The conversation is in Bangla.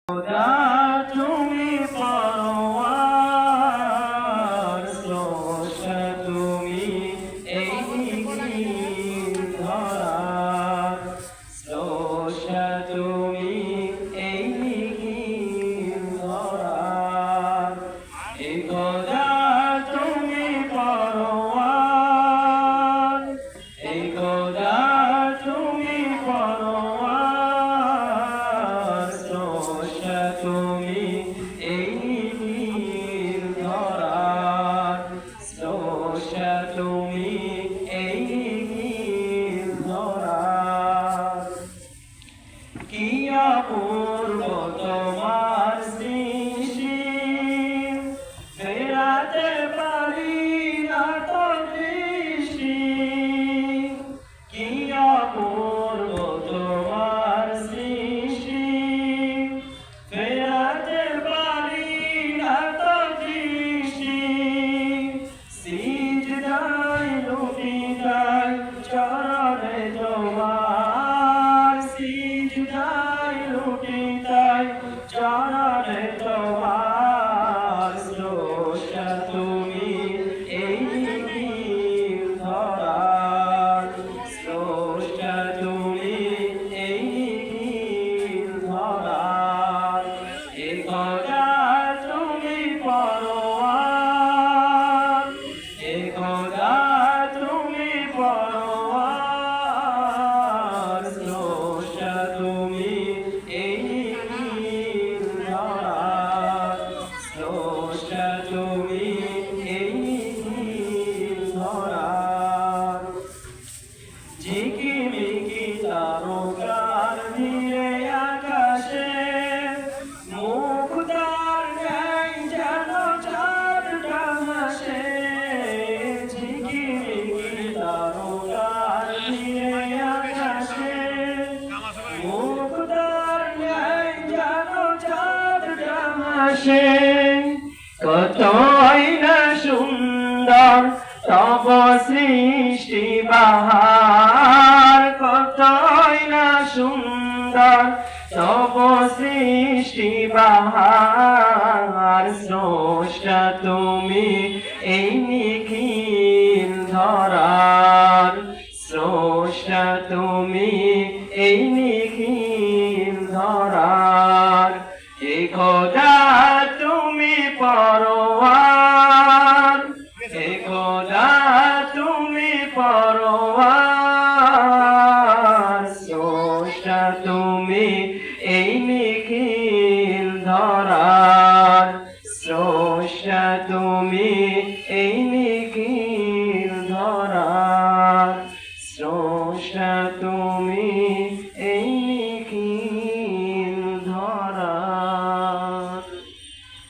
খোদা তুমি পরওয়ার, স্রষ্টা তুমি এই ধরার, স্রষ্টা তুমি এই ধরার। এই খোদা তুমি পরওয়ার, এই খোদা তুমি পরওয়ার, স্রষ্টা তুমি এই ধরার, স্রষ্টা তুমি এই ধরার। কি অপূর্ব তোমার সৃষ্টি, ফেরাতে পারি না তো দৃষ্টি। কি অপূর্ব তোমার সৃষ্টি, ফেরাতে পারি না তো দৃষ্টি। সিজদায় লুটিতাই চরণে তোমার, সিজদায় লুটিতাই চরণে তোমার, স্রষ্টা তুমি এই ধরার, স্রষ্টা তুমি এই ধরার। এ খোদা তুমি পরওয়ার, এ খোদা তুমি পরওয়ার, স্রষ্টা তুমি এই ধরার, স্রষ্টা তুমি এই ধরার। ঝিকিমিকি তারকার ভিড়ে আকাশে, মুক্তার ন্যায় যেন চাঁদটা হাসে। ঝিকিমিকি তারকার ভিড়ে আকাশে, মুক্তার ন্যায় যেন চাঁদটা হাসে। কতই না সুন্দর তব সৃষ্টি বাহার, কতই না সুন্দর তব সৃষ্টি বাহার, স্রষ্টা তুমি এই নিখিল ধরার, স্রষ্টা তুমি এই নিখিল ধরার। এ খোদা তুমি পরওয়ার, এ খোদা তুমি পরওয়ার, স্রষ্টা তুমি এই নিখিল ধরার, স্রষ্টা তুমি এই